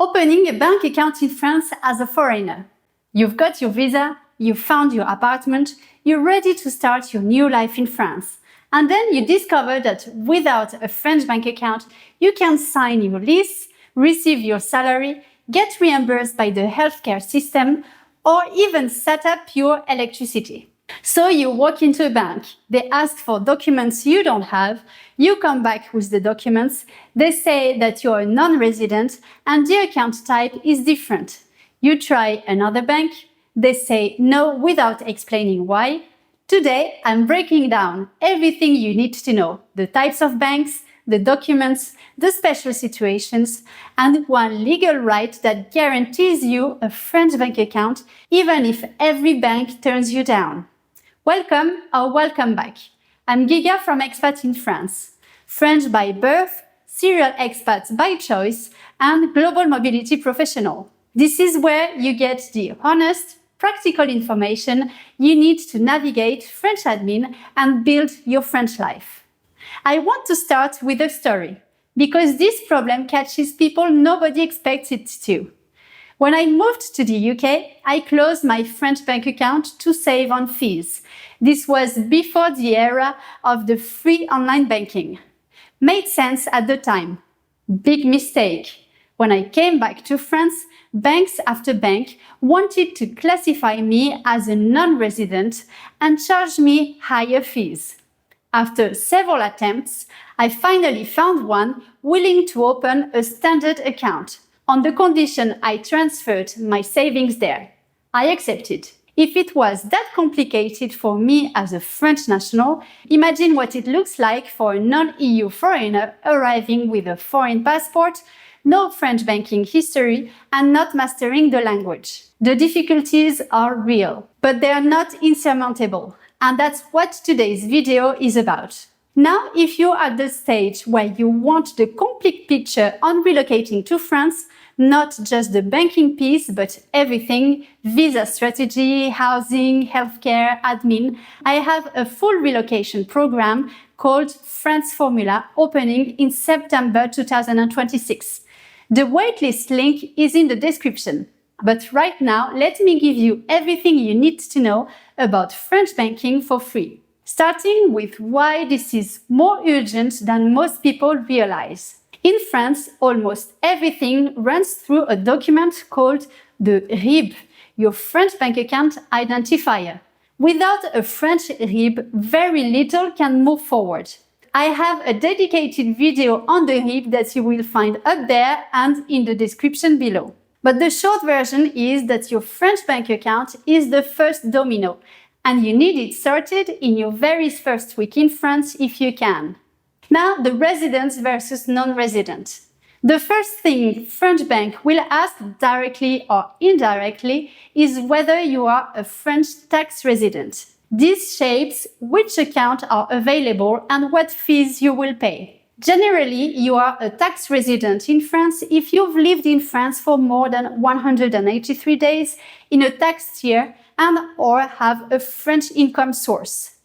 Opening a bank account in France as a foreigner. You've got your visa, you've found your apartment, you're ready to start your new life in France. And then you discover that without a French bank account, you can sign your lease, receive your salary, get reimbursed by the healthcare system, or even set up your electricity. So you walk into a bank, they ask for documents you don't have, you come back with the documents, they say that you're a non-resident and the account type is different. You try another bank, they say no without explaining why. Today, I'm breaking down everything you need to know, the types of banks, the documents, the special situations, and one legal right that guarantees you a French bank account, even if every bank turns you down. Welcome or welcome back. I'm Giga from Expat in France, French by birth, serial expat by choice, and global mobility professional. This is where you get the honest, practical information you need to navigate French admin and build your French life. I want to start with a story, because this problem catches people nobody expects it to. When I moved to the UK, I closed my French bank account to save on fees. This was before the era of the free online banking. Made sense at the time. Big mistake. When I came back to France, banks after bank wanted to classify me as a non-resident and charge me higher fees. After several attempts, I finally found one willing to open a standard account, on the condition I transferred my savings there. I accepted. If it was that complicated for me as a French national, imagine what it looks like for a non-EU foreigner arriving with a foreign passport, no French banking history, and not mastering the language. The difficulties are real, but they are not insurmountable. And that's what today's video is about. Now, if you're at the stage where you want the complete picture on relocating to France, not just the banking piece, but everything, visa strategy, housing, healthcare, admin, I have a full relocation program called France Formula opening in September 2026. The waitlist link is in the description. But right now, let me give you everything you need to know about French banking for free. Starting with why this is more urgent than most people realize. In France, almost everything runs through a document called the RIB, your French bank account identifier. Without a French RIB, very little can move forward. I have a dedicated video on the RIB that you will find up there and in the description below. But the short version is that your French bank account is the first domino, and you need it sorted in your very first week in France if you can. Now, the resident versus non-resident. The first thing French bank will ask directly or indirectly is whether you are a French tax resident. This shapes which accounts are available and what fees you will pay. Generally, you are a tax resident in France if you've lived in France for more than 183 days in a tax year and or have a French income source.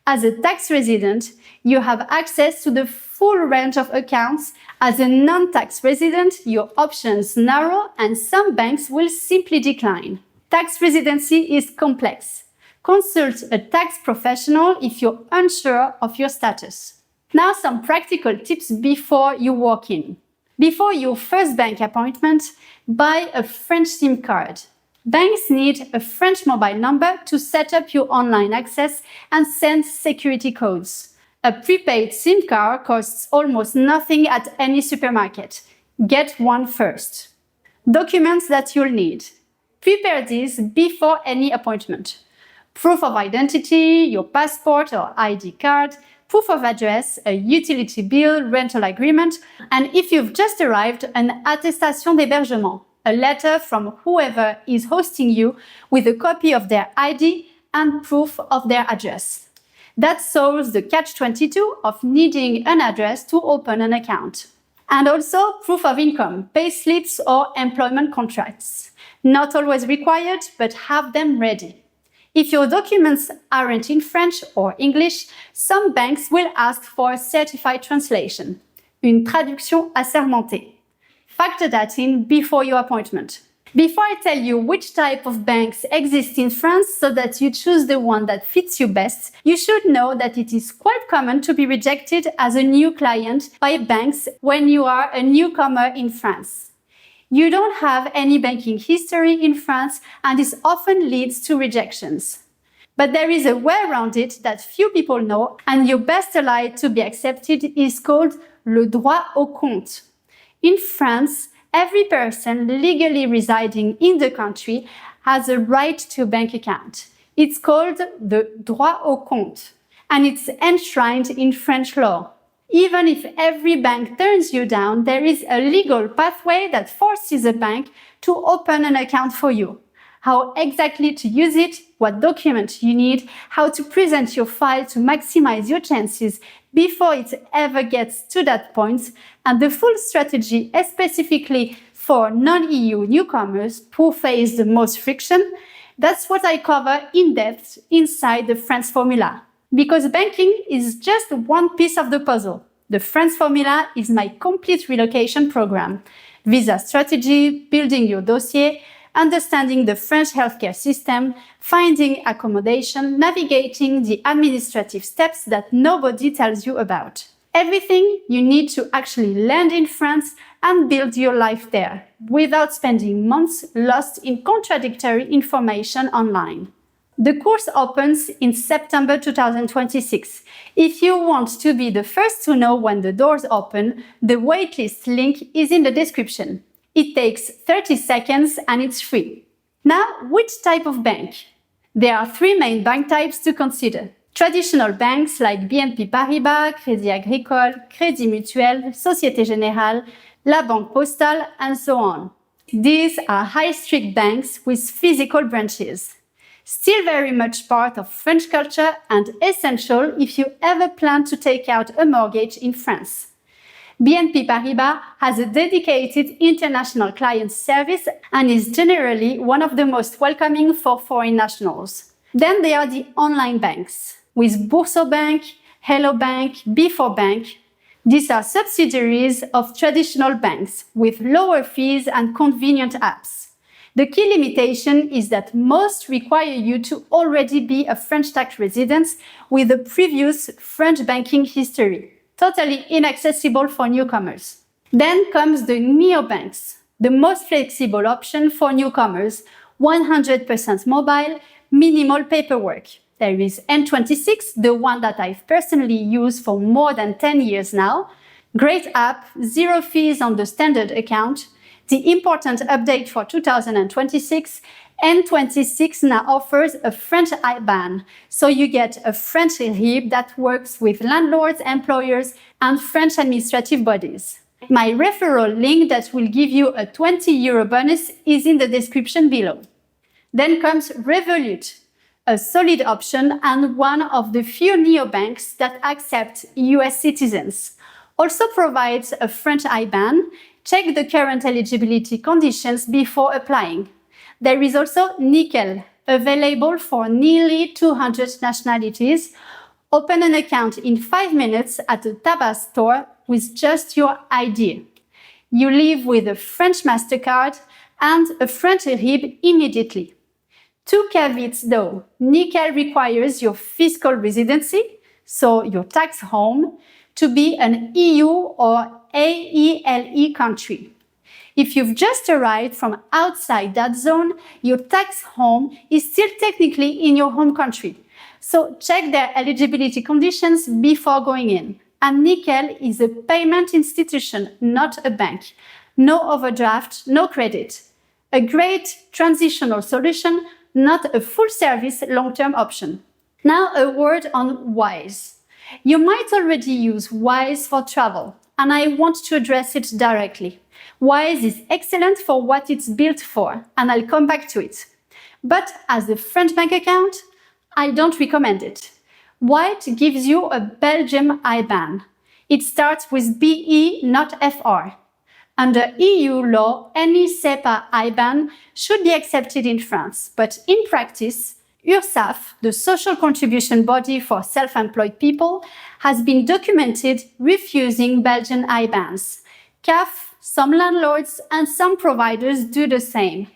As a tax resident, you have access to the full range of accounts. As a non-tax resident, your options narrow and some banks will simply decline. Tax residency is complex. Consult a tax professional if you're unsure of your status. Now some practical tips before you walk in. Before your first bank appointment, buy a French SIM card. Banks need a French mobile number to set up your online access and send security codes. A prepaid SIM card costs almost nothing at any supermarket. Get one first. Documents that you'll need. Prepare these before any appointment. Proof of identity, your passport or ID card, proof of address, a utility bill, rental agreement, and if you've just arrived, an attestation d'hébergement, a letter from whoever is hosting you with a copy of their ID and proof of their address. That solves the catch-22 of needing an address to open an account. And also proof of income, payslips or employment contracts. Not always required, but have them ready. If your documents aren't in French or English, some banks will ask for a certified translation, une traduction assermentée. Factor that in before your appointment. Before I tell you which type of banks exist in France so that you choose the one that fits you best, you should know that it is quite common to be rejected as a new client by banks when you are a newcomer in France. You don't have any banking history in France, and this often leads to rejections. But there is a way around it that few people know, and your best ally to be accepted is called le droit au compte. In France, every person legally residing in the country has a right to a bank account. It's called the droit au compte, and it's enshrined in French law. Even if every bank turns you down, there is a legal pathway that forces a bank to open an account for you. How exactly to use it, what documents you need, how to present your file to maximize your chances before it ever gets to that point, and the full strategy specifically for non-EU newcomers who face the most friction, that's what I cover in depth inside the France Formula. Because banking is just one piece of the puzzle. The France Formula is my complete relocation program. Visa strategy, building your dossier, understanding the French healthcare system, finding accommodation, navigating the administrative steps that nobody tells you about. Everything you need to actually land in France and build your life there, without spending months lost in contradictory information online. The course opens in September 2026. If you want to be the first to know when the doors open, the waitlist link is in the description. It takes 30 seconds and it's free. Now, which type of bank? There are three main bank types to consider. Traditional banks like BNP Paribas, Crédit Agricole, Crédit Mutuel, Société Générale, La Banque Postale, and so on. These are high street banks with physical branches. Still very much part of French culture and essential if you ever plan to take out a mortgage in France. BNP Paribas has a dedicated international client service and is generally one of the most welcoming for foreign nationals. Then there are the online banks, with Bourso Bank, Hello Bank, Before Bank. These are subsidiaries of traditional banks with lower fees and convenient apps. The key limitation is that most require you to already be a French tax resident with a previous French banking history, totally inaccessible for newcomers. Then comes the neobanks, the most flexible option for newcomers, 100% mobile, minimal paperwork. There is N26, the one that I've personally used for more than 10 years now. Great app, zero fees on the standard account. The important update for 2026, N26 now offers a French IBAN, so you get a French RIB that works with landlords, employers, and French administrative bodies. My referral link that will give you a €20 bonus is in the description below. Then comes Revolut, a solid option and one of the few neobanks that accept US citizens. Also provides a French IBAN. Check the current eligibility conditions before applying. There is also Nickel, available for nearly 200 nationalities. Open an account in 5 minutes at a tabac store with just your ID. You leave with a French MasterCard and a French RIB immediately. Two caveats though. Nickel requires your fiscal residency, so your tax home, to be an EU or AELE country. If you've just arrived from outside that zone, your tax home is still technically in your home country. So check their eligibility conditions before going in. And Nickel is a payment institution, not a bank. No overdraft, no credit. A great transitional solution, not a full-service long-term option. Now a word on Wise. You might already use Wise for travel, and I want to address it directly. Wise is excellent for what it's built for, and I'll come back to it. But as a French bank account, I don't recommend it. Wise gives you a Belgium IBAN. It starts with BE, not FR. Under EU law, any SEPA IBAN should be accepted in France, but in practice, URSSAF, the social contribution body for self-employed people, has been documented refusing Belgian IBANs. CAF some landlords and some providers do the same.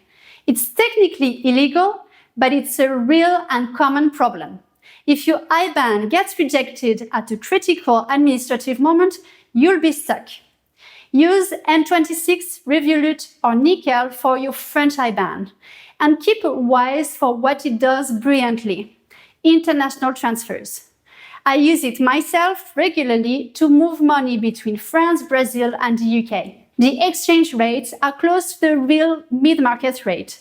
It's technically illegal, but it's a real and common problem. If your IBAN gets rejected at a critical administrative moment, you'll be stuck. Use N26, Revolut, or Nickel for your French IBAN, and keep WISE for what it does brilliantly: international transfers. I use it myself regularly to move money between France, Brazil, and the UK. The exchange rates are close to the real mid-market rate.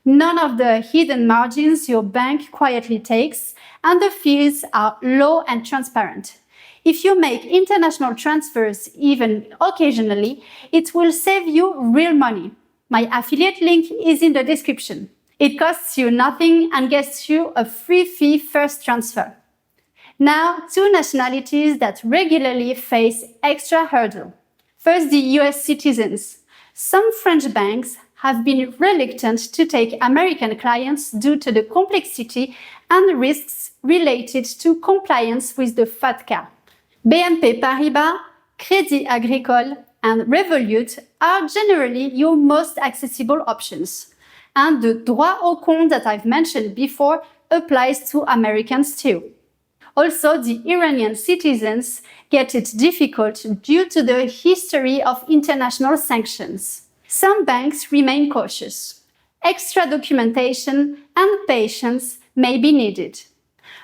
None of the hidden margins your bank quietly takes, and the fees are low and transparent. If you make international transfers even occasionally, it will save you real money. My affiliate link is in the description. It costs you nothing and gets you a free fee first transfer. Now, two nationalities that regularly face extra hurdle. First, the US citizens. Some French banks have been reluctant to take American clients due to the complexity and risks related to compliance with the FATCA. BNP Paribas, Crédit Agricole, and Revolut are generally your most accessible options. And the droit au compte that I've mentioned before applies to Americans too. Also, the Iranian citizens get it difficult due to the history of international sanctions. Some banks remain cautious. Extra documentation and patience may be needed.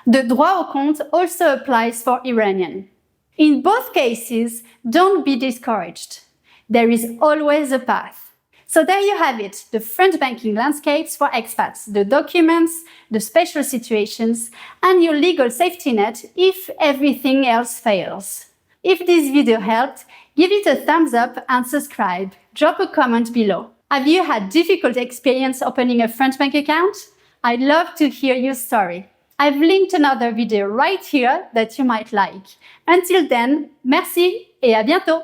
The droit au compte also applies for Iranian. In both cases, don't be discouraged. There is always a path. So there you have it, the French banking landscapes for expats, the documents, the special situations, and your legal safety net if everything else fails. If this video helped, give it a thumbs up and subscribe. Drop a comment below. Have you had difficult experience opening a French bank account? I'd love to hear your story. I've linked another video right here that you might like. Until then, merci et à bientôt!